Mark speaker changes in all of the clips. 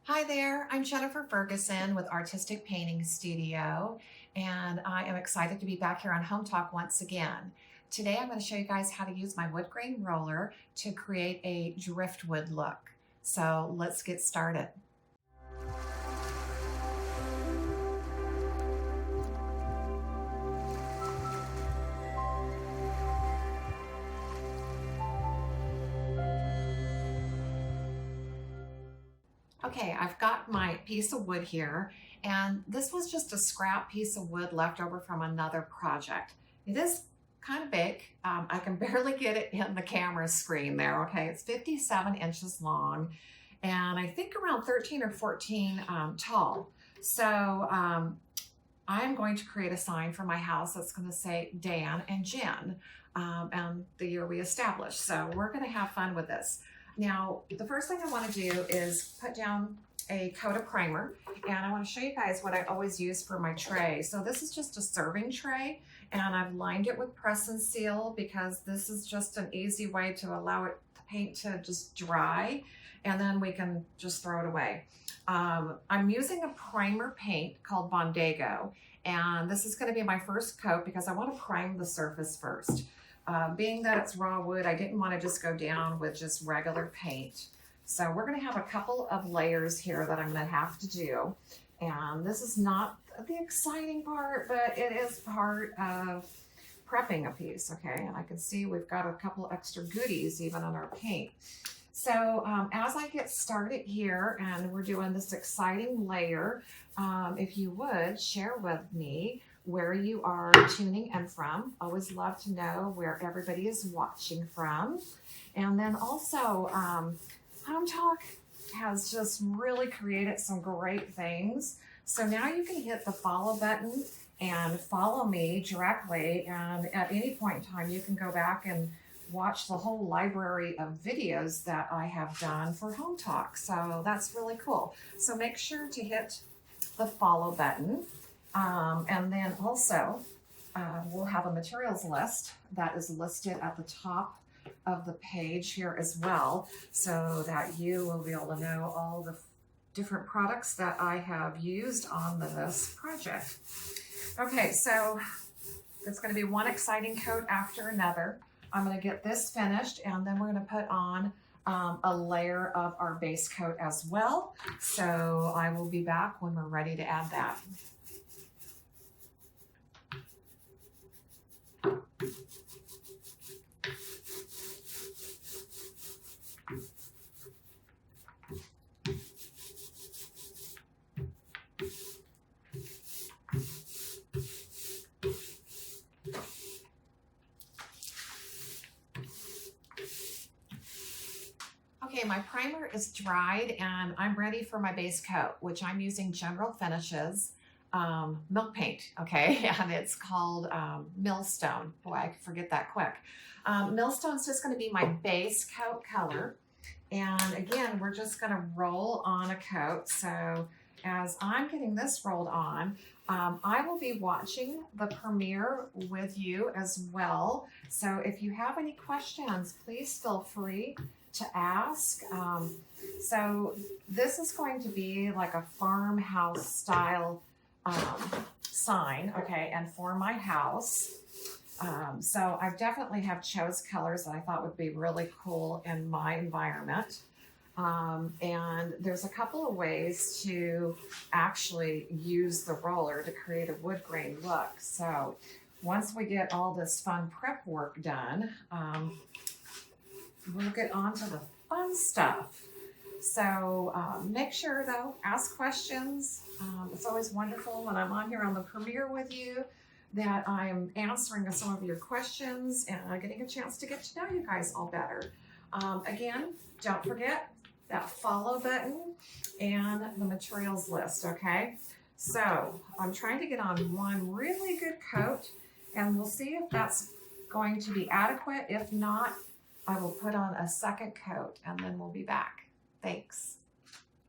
Speaker 1: Hi there, I'm Jennifer Ferguson with Artistic Painting Studio, and I am excited to be back here on Home Talk once again. Today I'm going to show you guys how to use my wood grain roller to create a driftwood look. So let's get started. Okay, I've got my piece of wood here, and this was just a scrap piece of wood left over from another project. It is kind of big. I can barely get it in the camera screen there, okay? It's 57 inches long, and I think around 13 or 14 tall. So I'm going to create a sign for my house that's going to say Dan and Jen, and the year we established. So we're going to have fun with this. Now, the first thing I want to do is put down a coat of primer, and I want to show you guys what I always use for my tray. So this is just a serving tray, and I've lined it with press and seal because this is just an easy way to allow the paint to just dry, and then we can just throw it away. I'm using a primer paint called Bondago, and this is going to be my first coat because I want to prime the surface first. Being that it's raw wood, I didn't want to just go down with just regular paint. So we're going to have a couple of layers here that I'm going to have to do. And this is not the exciting part, but it is part of prepping a piece, okay? And I can see we've got a couple extra goodies even on our paint. So as I get started here and we're doing this exciting layer, if you would share with me where you are tuning in from. Always love to know where everybody is watching from. And then also, Home Talk has just really created some great things. So now you can hit the follow button and follow me directly. And at any point in time, you can go back and watch the whole library of videos that I have done for Home Talk. So that's really cool. So make sure to hit the follow button. And then also, we'll have a materials list that is listed at the top of the page here as well, so that you will be able to know all the different products that I have used on this project. Okay, so it's going to be one exciting coat after another. I'm going to get this finished, and then we're going to put on a layer of our base coat as well. So I will be back when we're ready to add that. Okay, my primer is dried and I'm ready for my base coat, which I'm using General Finishes milk paint, okay? And it's called Millstone. Boy, I could forget that quick. Millstone's just gonna be my base coat color. And again, we're just gonna roll on a coat. So as I'm getting this rolled on, I will be watching the premiere with you as well. So if you have any questions, please feel free to ask. So this is going to be like a farmhouse style sign, okay, and for my house. So I definitely have chose colors that I thought would be really cool in my environment. And there's a couple of ways to actually use the roller to create a wood grain look. So once we get all this fun prep work done, we'll get on to the fun stuff. So make sure though, ask questions. It's always wonderful when I'm on here on the premiere with you that I'm answering some of your questions and getting a chance to get to know you guys all better. Again, don't forget that follow button and the materials list, okay? So I'm trying to get on one really good coat and we'll see if that's going to be adequate. If not, I will put on a second coat and then we'll be back. Thanks.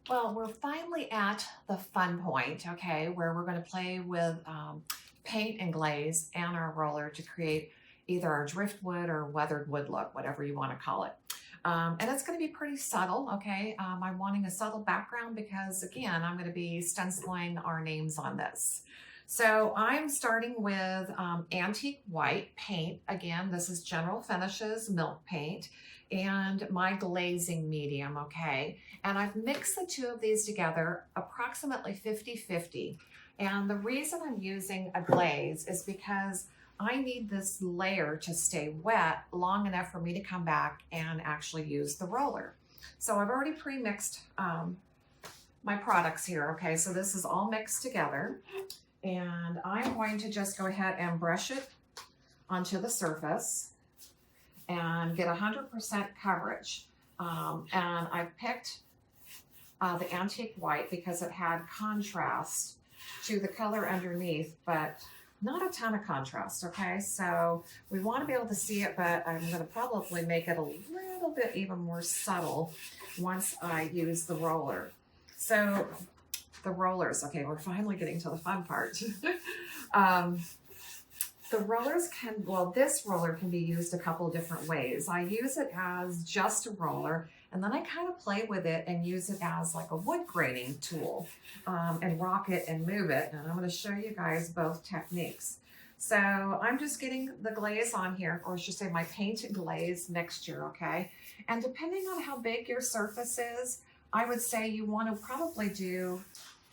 Speaker 1: Well, we're finally at the fun point, okay, where we're going to play with paint and glaze and our roller to create either our driftwood or weathered wood look, whatever you want to call it. And it's going to be pretty subtle, okay? I'm wanting a subtle background because, again, I'm going to be stenciling our names on this. So I'm starting with antique white paint. Again, this is General Finishes milk paint and my glazing medium, okay? And I've mixed the two of these together approximately 50-50. And the reason I'm using a glaze is because I need this layer to stay wet long enough for me to come back and actually use the roller. So I've already pre-mixed my products here, okay? So this is all mixed together. And I'm going to just go ahead and brush it onto the surface and get 100% coverage. And I picked the antique white because it had contrast to the color underneath, but not a ton of contrast, okay? So we want to be able to see it, but I'm going to probably make it a little bit even more subtle once I use the roller. So the rollers, okay, we're finally getting to the fun part. The rollers can, well, this roller can be used a couple of different ways. I use it as just a roller, and then I kind of play with it and use it as like a wood graining tool and rock it and move it. And I'm going to show you guys both techniques. So I'm just getting the glaze on here, or I should say my paint glaze mixture, okay? And depending on how big your surface is, I would say you want to probably do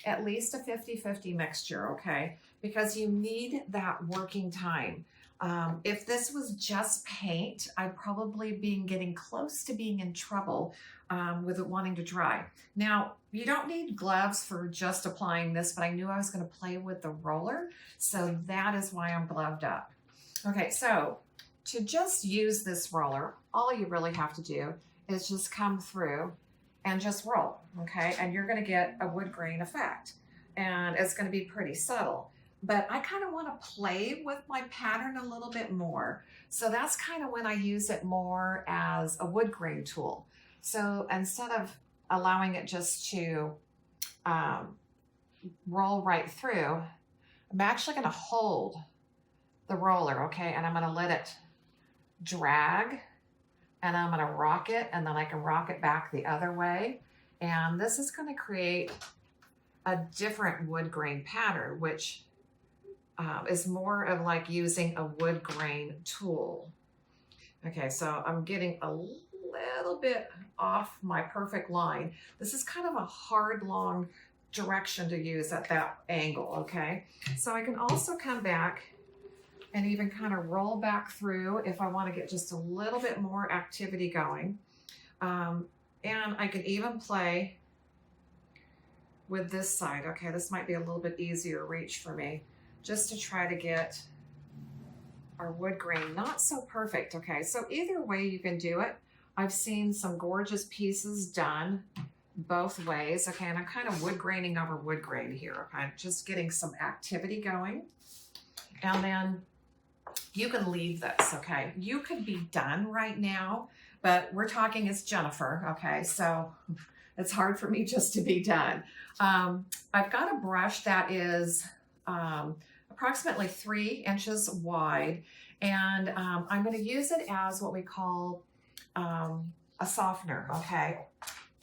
Speaker 1: at least a 50-50 mixture, okay? Because you need that working time. If this was just paint, I'd probably be getting close to being in trouble with it wanting to dry. Now, you don't need gloves for just applying this, but I knew I was going to play with the roller, so that is why I'm gloved up. Okay, so to just use this roller, all you really have to do is just come through and just roll, okay? And you're going to get a wood grain effect, and it's going to be pretty subtle. But I kind of want to play with my pattern a little bit more. So that's kind of when I use it more as a wood grain tool. So instead of allowing it just to roll right through, I'm actually going to hold the roller, okay? And I'm going to let it drag, and I'm going to rock it, and then I can rock it back the other way. And this is going to create a different wood grain pattern, which is more of like using a wood grain tool. Okay, so I'm getting a little bit off my perfect line. This is kind of a hard, long direction to use at that angle, okay? So I can also come back and even kind of roll back through if I want to get just a little bit more activity going. And I can even play with this side. Okay, this might be a little bit easier reach for me, just to try to get our wood grain not so perfect, okay? So either way you can do it. I've seen some gorgeous pieces done both ways, okay? And I'm kind of wood graining over wood grain here, okay? Just getting some activity going. And then you can leave this, okay? You could be done right now, but we're talking as Jennifer, okay? So it's hard for me just to be done. I've got a brush that is approximately 3 inches wide, and I'm going to use it as what we call a softener, okay?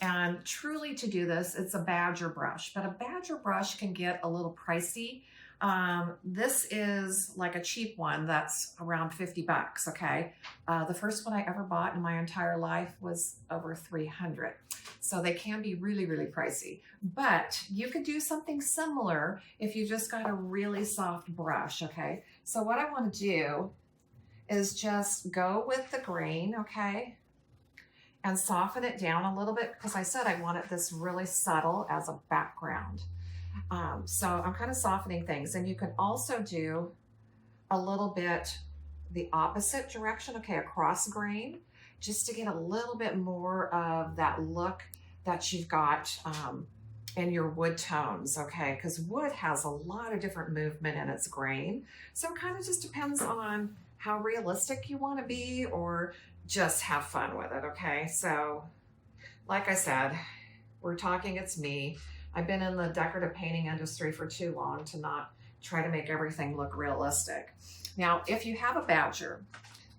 Speaker 1: And truly to do this, it's a badger brush, but a badger brush can get a little pricey. This is like a cheap one that's around 50 bucks, okay? The first one I ever bought in my entire life was over 300. So they can be really, really pricey. But you could do something similar if you just got a really soft brush, okay? So what I want to do is just go with the grain, okay? And soften it down a little bit, because I said I wanted this really subtle as a background. So I'm kind of softening things, and you can also do a little bit the opposite direction, okay, across grain, just to get a little bit more of that look that you've got in your wood tones, okay, because wood has a lot of different movement in its grain. So it kind of just depends on how realistic you want to be, or just have fun with it, okay? So like I said, we're talking, it's me. I've been in the decorative painting industry for too long to not try to make everything look realistic. Now, if you have a badger,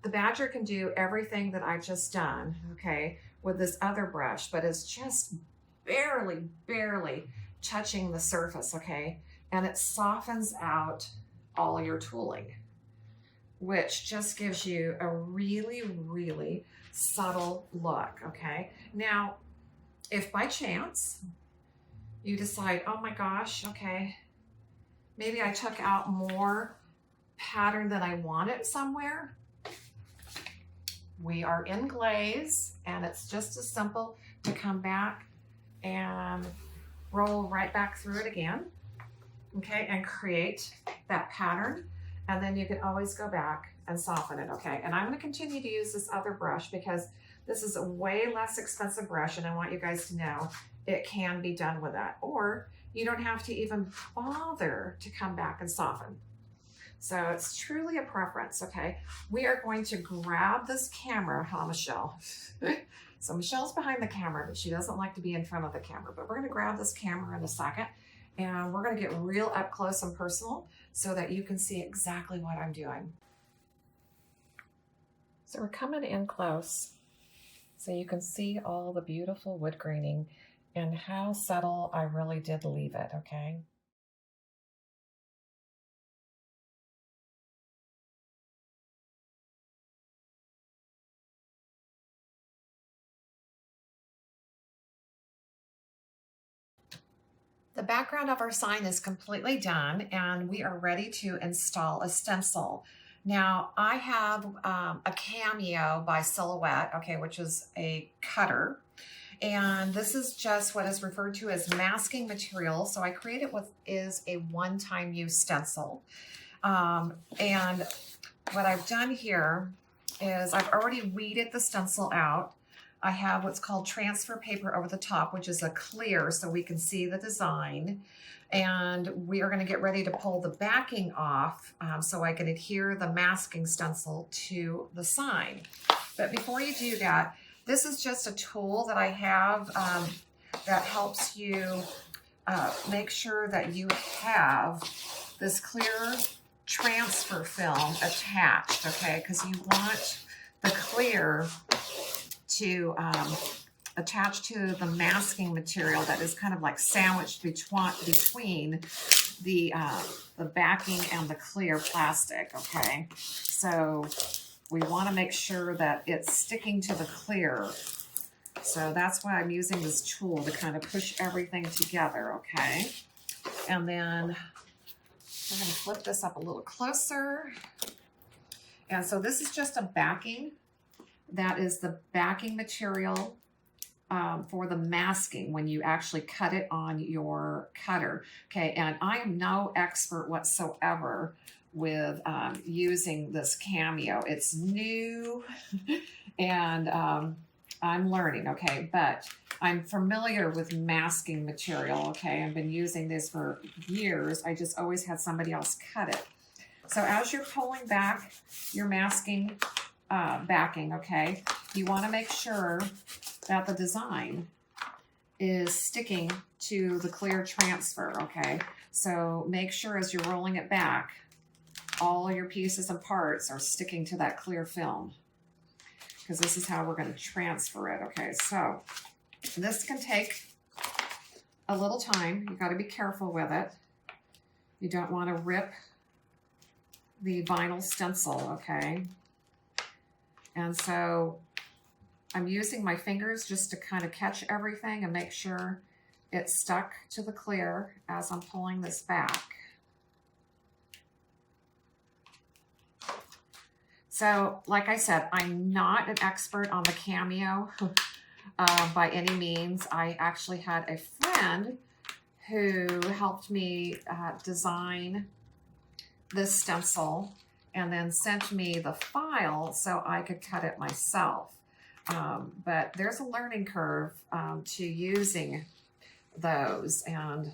Speaker 1: The badger can do everything that I just done, okay, with this other brush, but it's just barely touching the surface, okay? And it softens out all your tooling, which just gives you a really subtle look, okay? Now, if by chance you decide, oh my gosh, okay, maybe I took out more pattern than I wanted somewhere, we are in glaze, and it's just as simple to come back and roll right back through it again, okay, and create that pattern. And then you can always go back and soften it, okay? And I'm gonna continue to use this other brush because this is a way less expensive brush, and I want you guys to know it can be done with that. Or you don't have to even bother to come back and soften. So it's truly a preference, okay? We are going to grab this camera, huh, Michelle? So Michelle's behind the camera, but she doesn't like to be in front of the camera. But we're gonna grab this camera in a second, and we're gonna get real up close and personal so that you can see exactly what I'm doing. So we're coming in close so you can see all the beautiful wood graining and how subtle I really did leave it, okay? The background of our sign is completely done, and we are ready to install a stencil. Now, I have a Cameo by Silhouette, okay, which is a cutter. And this is just what is referred to as masking material. So I created what is a one-time use stencil. And what I've done here is I've already weeded the stencil out. I have what's called transfer paper over the top, which is a clear so we can see the design. And we are going to get ready to pull the backing off so I can adhere the masking stencil to the sign. But before you do that, this is just a tool that I have that helps you make sure that you have this clear transfer film attached, okay? Because you want the clear to attach to the masking material that is kind of like sandwiched between the backing and the clear plastic, okay? So we want to make sure that it's sticking to the clear. So that's why I'm using this tool to kind of push everything together, okay? And then we're going to flip this up a little closer. And so this is just a backing. That is the backing material for the masking when you actually cut it on your cutter. Okay, and I am no expert whatsoever with using this Cameo. It's new and I'm learning, okay, but I'm familiar with masking material, okay? I've been using this for years. I just always had somebody else cut it. So as you're pulling back your masking backing, okay, you want to make sure that the design is sticking to the clear transfer, okay? So make sure as you're rolling it back, all your pieces and parts are sticking to that clear film, because this is how we're going to transfer it, okay? So this can take a little time. You got to be careful with it. You don't want to rip the vinyl stencil, okay? And so I'm using my fingers just to kind of catch everything and make sure it's stuck to the clear as I'm pulling this back. So, like I said, I'm not an expert on the Cameo by any means. I actually had a friend who helped me design this stencil and then sent me the file so I could cut it myself. But there's a learning curve to using those, and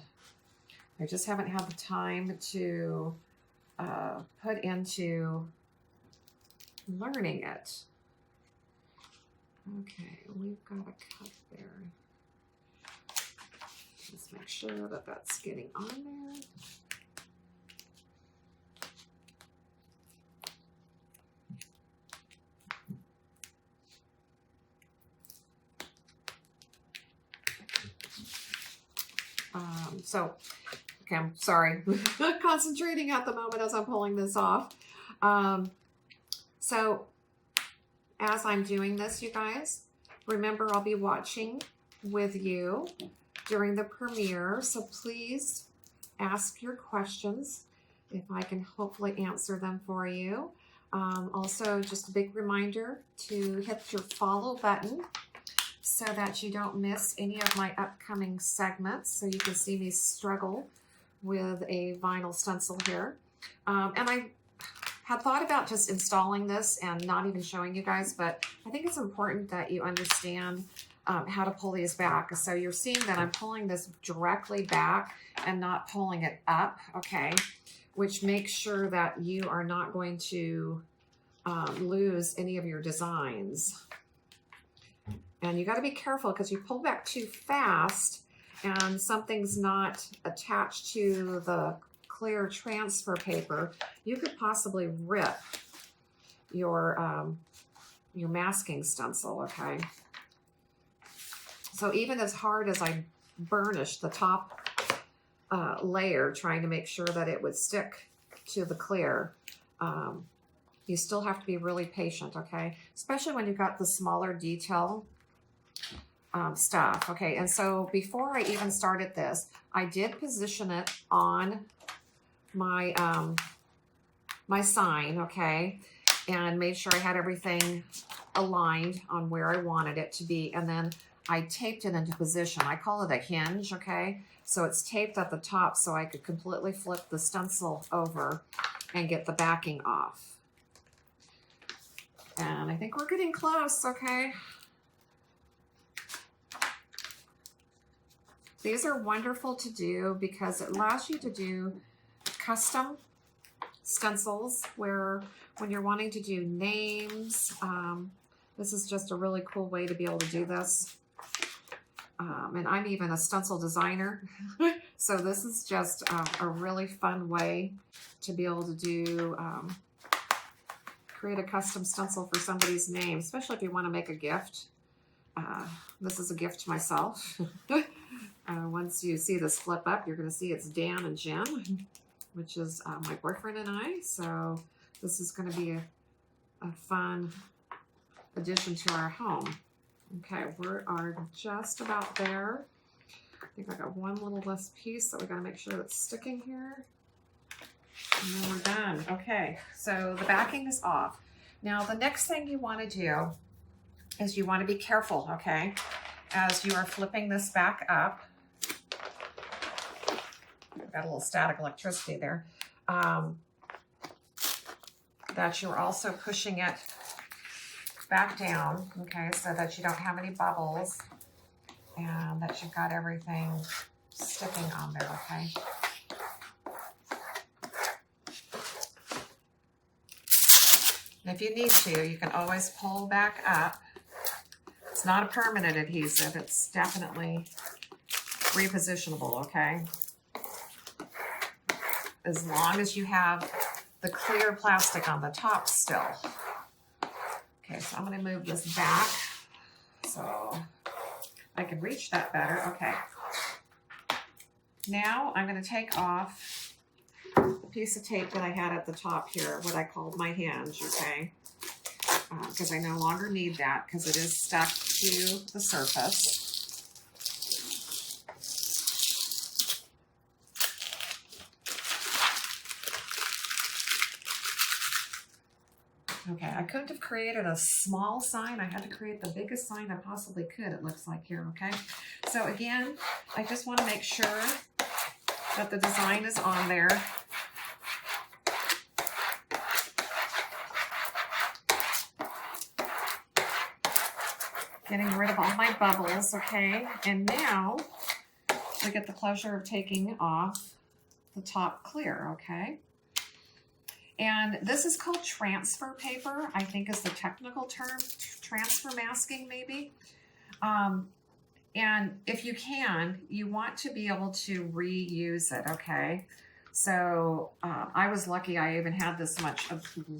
Speaker 1: I just haven't had the time to put into learning it. Okay, we've got a cut there. Just make sure that that's getting on there. Okay, I'm sorry. Concentrating at the moment as I'm pulling this off. So as I'm doing this, you guys, remember I'll be watching with you during the premiere. So please ask your questions if I can hopefully answer them for you. Also, just a big reminder to hit your follow button so that you don't miss any of my upcoming segments, so you can see me struggle with a vinyl stencil here. And I had thought about just installing this and not even showing you guys, but I think it's important that you understand how to pull these back. So you're seeing that I'm pulling this directly back and not pulling it up, okay? Which makes sure that you are not going to lose any of your designs. And you got to be careful because you pull back too fast and something's not attached to the clear transfer paper, you could possibly rip your masking stencil, okay? So even as hard as I burnished the top layer, trying to make sure that it would stick to the clear, you still have to be really patient, okay? Especially when you've got the smaller detail stuff, okay? And so before I even started this, I did position it on my my sign, okay, and made sure I had everything aligned on where I wanted it to be, and then I taped it into position. I call it a hinge, okay? So it's taped at the top so I could completely flip the stencil over and get the backing off. And I think we're getting close, okay? These are wonderful to do because it allows you to do custom stencils where when you're wanting to do names, this is just a really cool way to be able to do this. And I'm even a stencil designer, so this is just a really fun way to be able to do, create a custom stencil for somebody's name, especially if you want to make a gift. This is a gift to myself. Once you see this flip up, you're going to see it's Dan and Jen, which is my boyfriend and I. So this is going to be a fun addition to our home. Okay, we are just about there. I think I got one little less piece that we got to make sure that's sticking here. And then we're done. Okay, so the backing is off. Now the next thing you want to do is you want to be careful, okay, as you are flipping this back up. I've got a little static electricity there. That you're also pushing it back down, okay, so that you don't have any bubbles and that you've got everything sticking on there, okay? And if you need to, you can always pull back up. It's not a permanent adhesive, it's definitely repositionable, okay? As long as you have the clear plastic on the top still. Okay, so I'm going to move this back so I can reach that better. Okay. Now I'm going to take off the piece of tape that I had at the top here, what I called my hinge, okay? Because I no longer need that because it is stuck to the surface. Okay, I couldn't have created a small sign. I had to create the biggest sign I possibly could, it looks like here, okay? So again, I just want to make sure that the design is on there. Getting rid of all my bubbles, okay? And now we get the pleasure of taking off the top clear, okay? And this is called transfer paper, I think is the technical term, transfer masking maybe. And if you can, you want to be able to reuse it, okay? So I was lucky I even had this much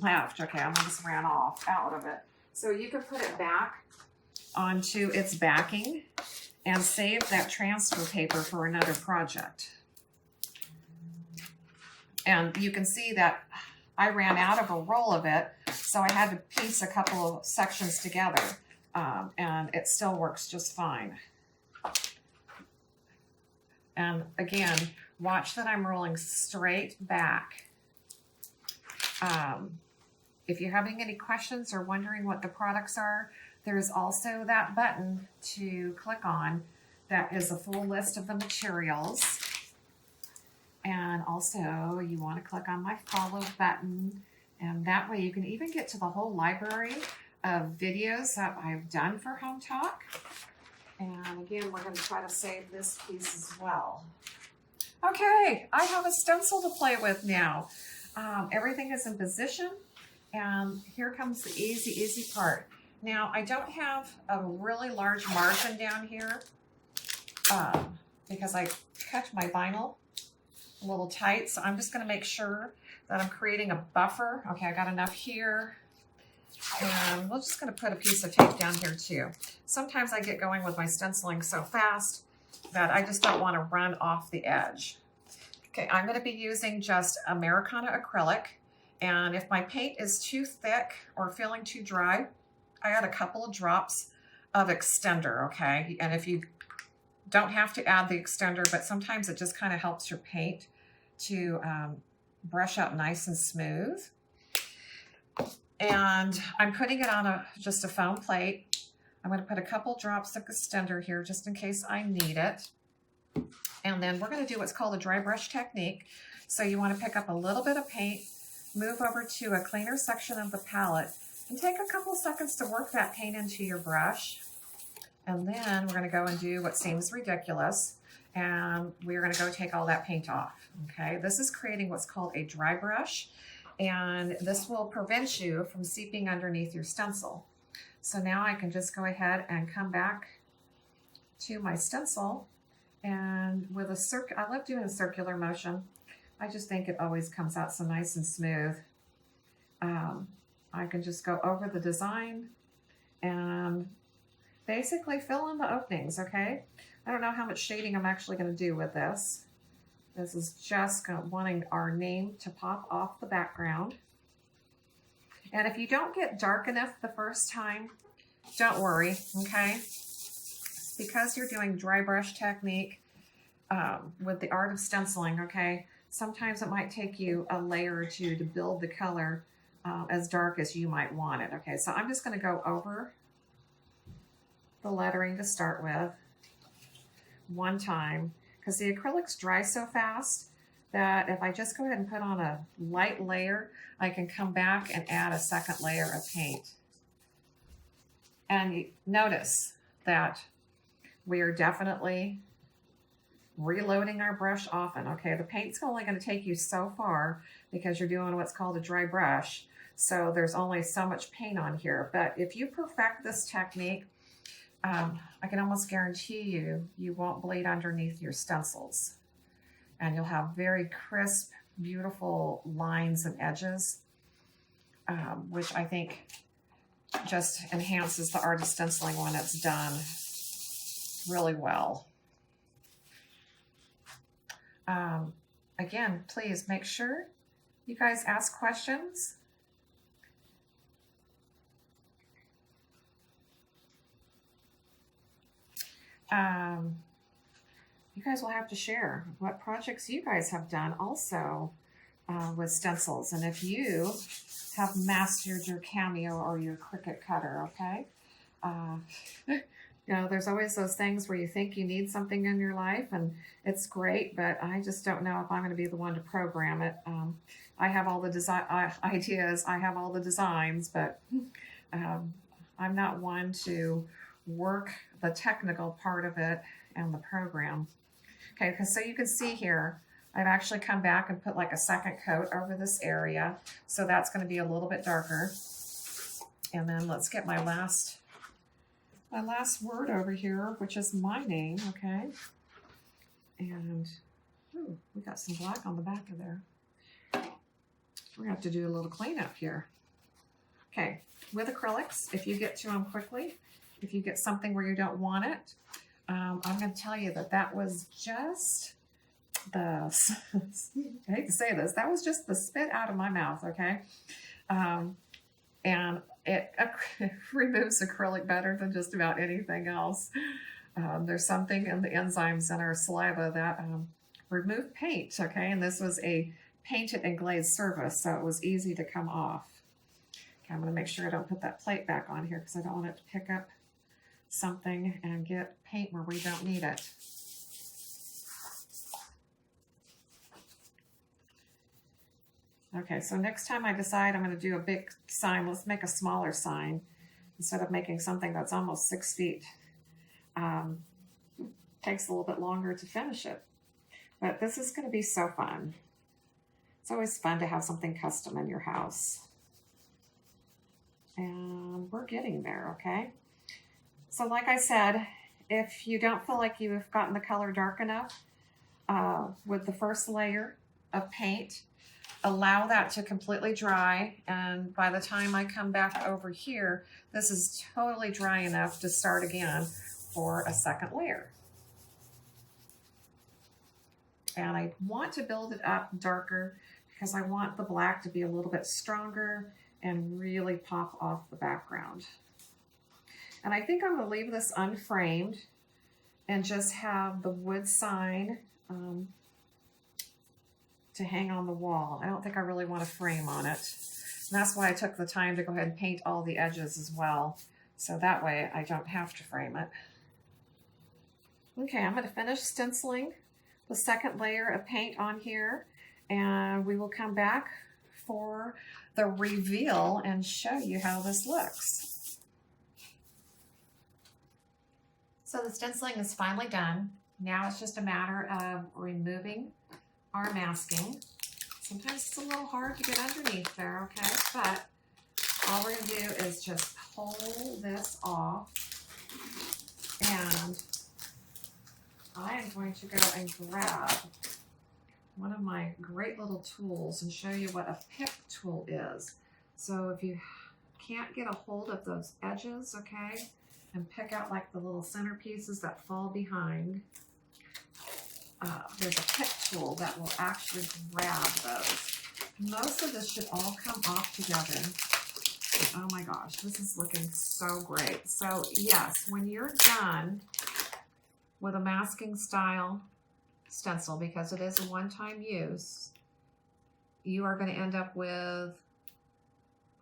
Speaker 1: left. Okay, I almost ran out of it. So you can put it back onto its backing and save that transfer paper for another project. And you can see that I ran out of a roll of it, so I had to piece a couple of sections together, and it still works just fine. And again, watch that I'm rolling straight back. If you're having any questions or wondering what the products are, there's also that button to click on that is a full list of the materials. And also you want to click on my follow button, and that way you can even get to the whole library of videos that I've done for Home Talk. And again, we're going to try to save this piece as well. Okay, I have a stencil to play with now. Everything is in position, and here comes the easy part. Now, I don't have a really large margin down here because I cut my vinyl a little tight, so I'm just going to make sure that I'm creating a buffer. Okay, I got enough here, and we're just going to put a piece of tape down here too. Sometimes I get going with my stenciling so fast that I just don't want to run off the edge. Okay, I'm going to be using just Americana acrylic, and if my paint is too thick or feeling too dry, I add a couple of drops of extender, okay? And if you don't have to add the extender, but sometimes it just kind of helps your paint to brush out nice and smooth. And I'm putting it on just a foam plate. I'm going to put a couple drops of extender here just in case I need it. And then we're going to do what's called a dry brush technique. So you want to pick up a little bit of paint, move over to a cleaner section of the palette, and take a couple seconds to work that paint into your brush. And then we're going to go and do what seems ridiculous, and we're going to go take all that paint off. Okay, this is creating what's called a dry brush, and this will prevent you from seeping underneath your stencil. So now I can just go ahead and come back to my stencil, and with a I love doing a circular motion. I just think it always comes out so nice and smooth. I can just go over the design and basically fill in the openings, okay? I don't know how much shading I'm actually going to do with this. This is just wanting our name to pop off the background. And if you don't get dark enough the first time, don't worry, okay? Because you're doing dry brush technique with the art of stenciling, okay? Sometimes it might take you a layer or two to build the color as dark as you might want it, okay? So I'm just going to go over the lettering to start with one time, because the acrylics dry so fast that if I just go ahead and put on a light layer, I can come back and add a second layer of paint. And you notice that we are definitely reloading our brush often. Okay, the paint's only going to take you so far because you're doing what's called a dry brush. So there's only so much paint on here. But if you perfect this technique, I can almost guarantee you won't bleed underneath your stencils. And you'll have very crisp, beautiful lines and edges, which I think just enhances the art of stenciling when it's done really well. Again, please make sure you guys ask questions. You guys will have to share what projects you guys have done also with stencils, and if you have mastered your Cameo or your Cricut cutter, okay? You know, there's always those things where you think you need something in your life, and it's great, but I just don't know if I'm going to be the one to program it. I have all the ideas, I have all the designs, but I'm not one to work the technical part of it and the program. Okay, because so you can see here, I've actually come back and put like a second coat over this area, so that's going to be a little bit darker. And then let's get my last word over here, which is my name, okay? And ooh, we got some black on the back of there. We're going to have to do a little cleanup here. Okay, with acrylics, if you get to them quickly, if you get something where you don't want it, I'm going to tell you that that was just the, I hate to say this, that was just the spit out of my mouth, okay? And it removes acrylic better than just about anything else. There's something in the enzymes in our saliva that remove paint, okay? And this was a painted and glazed surface, so it was easy to come off. Okay, I'm going to make sure I don't put that plate back on here because I don't want it to pick up something and get paint where we don't need it. Okay, so next time I decide I'm going to do a big sign, let's make a smaller sign instead of making something that's almost 6 feet. Takes a little bit longer to finish it, but this is going to be so fun. It's always fun to have something custom in your house. And we're getting there, okay? So like I said, if you don't feel like you've gotten the color dark enough with the first layer of paint, allow that to completely dry, and by the time I come back over here, this is totally dry enough to start again for a second layer. And I want to build it up darker because I want the black to be a little bit stronger and really pop off the background. And I think I'm going to leave this unframed and just have the wood sign to hang on the wall. I don't think I really want a frame on it. And that's why I took the time to go ahead and paint all the edges as well. So that way I don't have to frame it. Okay, I'm going to finish stenciling the second layer of paint on here, and we will come back for the reveal and show you how this looks. So the stenciling is finally done. Now it's just a matter of removing our masking. Sometimes it's a little hard to get underneath there, okay? But all we're going to do is just pull this off, and I am going to go and grab one of my great little tools and show you what a pick tool is. So if you can't get a hold of those edges, okay, and pick out like the little center pieces that fall behind, there's a pick tool that will actually grab those. Most of this should all come off together. Oh my gosh, this is looking so great. So yes, when you're done with a masking style stencil, because it is a one-time use, you are going to end up with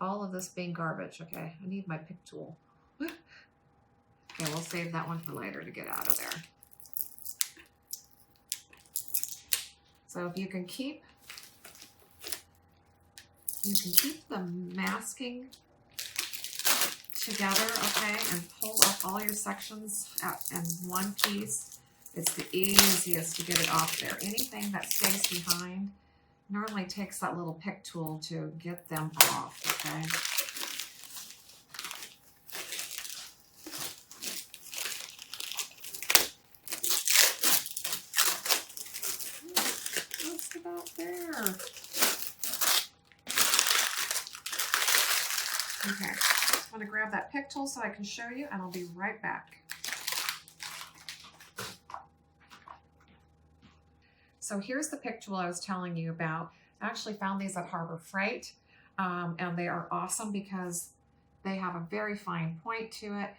Speaker 1: all of this being garbage. Okay, I need my pick tool. Okay, we'll save that one for later to get out of there. So if you can keep the masking together, okay, and pull up all your sections in one piece, it's the easiest to get it off there. Anything that stays behind normally takes that little pick tool to get them off, okay? Just about there. Okay, just want to grab that pick tool so I can show you, and I'll be right back. So here's the pick tool I was telling you about. I actually found these at Harbor Freight, and they are awesome because they have a very fine point to it.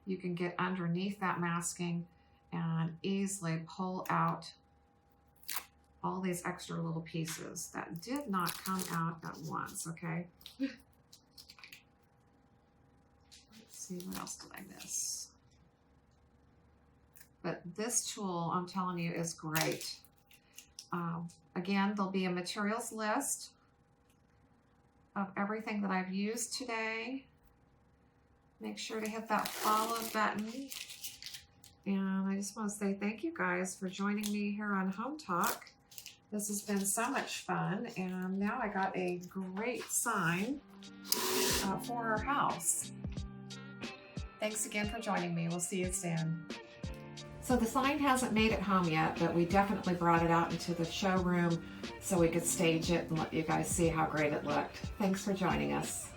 Speaker 1: You can get underneath that masking and easily pull out all these extra little pieces that did not come out at once, okay? Let's see, what else did I miss? But this tool, I'm telling you, is great. Again, there'll be a materials list of everything that I've used today. Make sure to hit that follow button. And I just want to say thank you guys for joining me here on Home Talk. This has been so much fun, and now I got a great sign for our house. Thanks again for joining me. We'll see you soon. So the sign hasn't made it home yet, but we definitely brought it out into the showroom so we could stage it and let you guys see how great it looked. Thanks for joining us.